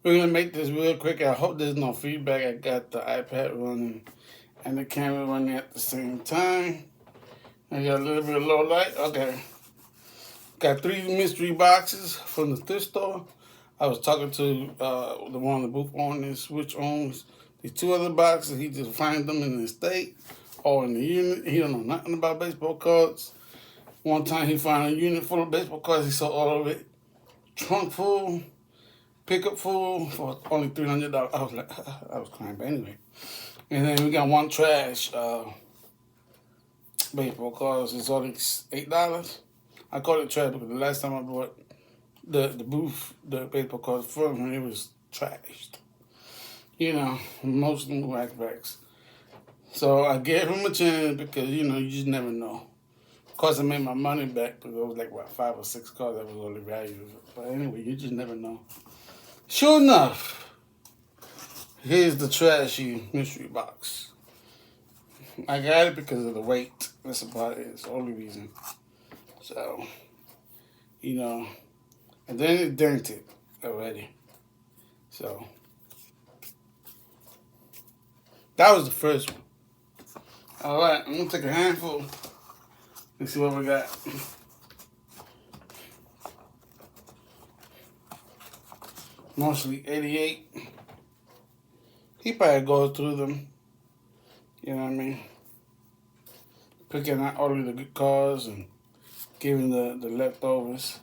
We're gonna make this real quick. I hope there's no feedback. I got the iPad running and the camera running at the same time. I got a little bit of low light. Okay. Got 3 mystery boxes from the thrift store. I was talking to the one of the booth owners, which owns the 2 other boxes. He just finds them in the state or in the unit. He don't know nothing about baseball cards. One time he found a unit full of baseball cards. He sold all of it. Trunk full, pickup full for only $300. I was like, I was crying, but anyway. And then we got one trash baseball cards. It's only $8. I call it trash because the last time I bought the baseball cards from him, it was trashed. You know, most of them were waxbacks. So I gave him a chance because, you just never know. Of course, I made my money back because it was like, what, 5 or 6 cards that was only value. But anyway, you just never know. Sure enough, here's the trashy mystery box. I got it because of the weight. That's about it. It's the only reason. So, and then it dented already. So, that was the first one. All right, I'm going to take a handful. Let's see what we got. Mostly 88. He probably goes through them. You know what I mean? Picking out only the good cards and giving the leftovers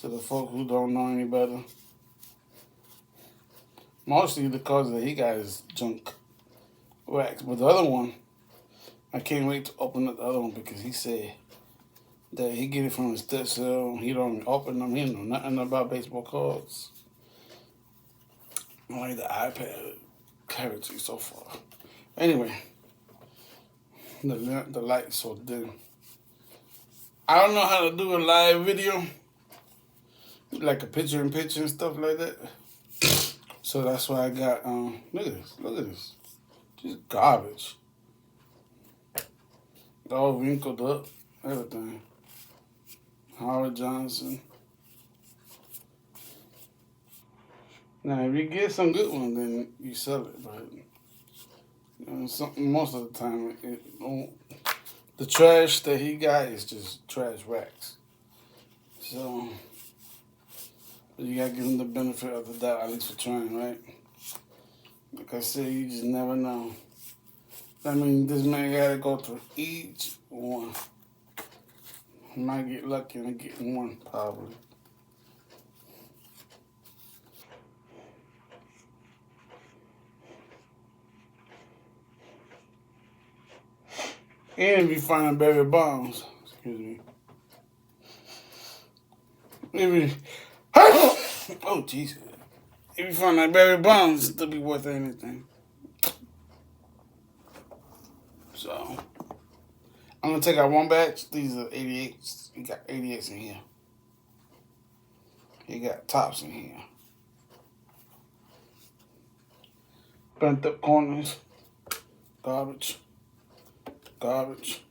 to the folk who don't know any better. Mostly the cards that he got is junk wax. But the other one, I can't wait to open up the other one because he said that he get it from his stepson. He don't open them. He don't know nothing about baseball cards. Only the iPad clarity so far. Anyway, the light's so dim. I don't know how to do a live video, like a picture-in-picture and stuff like that. So that's why I got, look at this. Just garbage. All wrinkled up, everything. Howard Johnson. Now, if you get some good ones, then you sell it, but most of the time, the trash that he got is just trash wax. So, you gotta give him the benefit of the doubt, at least for trying, right? Like I said, you just never know. I mean, this man gotta go through each one. He might get lucky and get one, probably. And if you find Barry Bonds, excuse me. Maybe, oh, Jesus. If you find that Barry Bonds, it'll be worth anything. So, I'm going to take out one batch. These are 88s. You got 88s in here. You got tops in here. Bent up corners. Garbage. Garbage.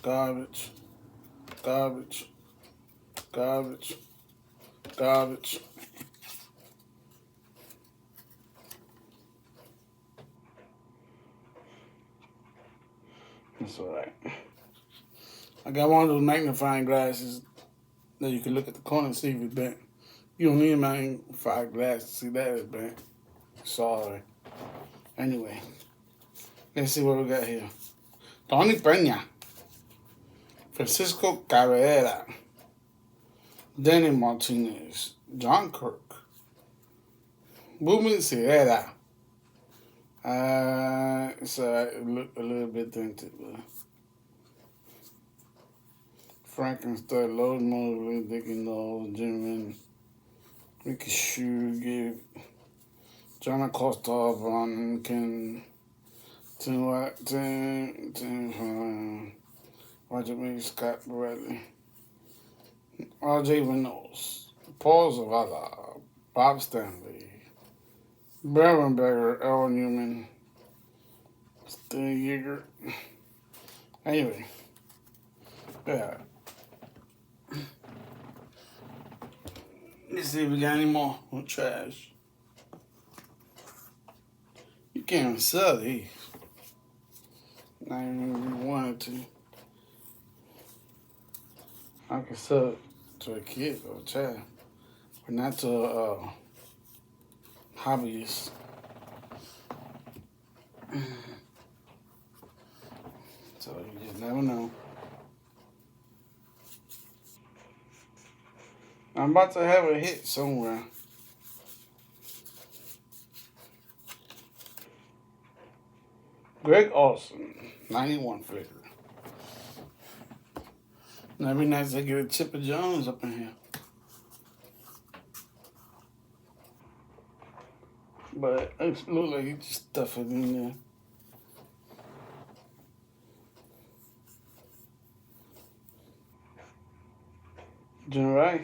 Garbage. Garbage. Garbage. Garbage. That's alright. I got one of those magnifying glasses that you can look at the corner and see if it's bent. You don't need a magnifying glass to see that it's bent. Sorry. Anyway, let's see what we got here. Tony Peña. Francisco Cabrera. Danny Martinez. John Kirk. Ruben Sierra. It's a little bit dented, but Frankenstein, Lowe's Mosley, Dickie Knowles, Jim Ricky Shue, Gabe, John Acosta, Von Ken, Tim Roger May, Scott Bradley, R.J. Reynolds, Paul Zavala, Bob Stanley, Baron Berger, Al Newman, Stan Yeager. Anyway, yeah. Let's see if we got any more trash. You can't even sell these. Not even if you wanted to. I can sell it to a kid or a child, but not to a hobbyist. So you just never know. I'm about to have a hit somewhere. Greg Olson, 91 figure. Now, it'd be nice to get a Chipper Jones up in here. But it looks like he just stuffed it in there. Jim Rice.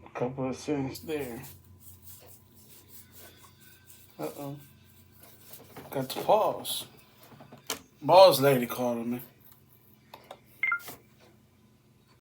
A couple of cents there. Uh-oh. Got to pause. Boss lady calling me.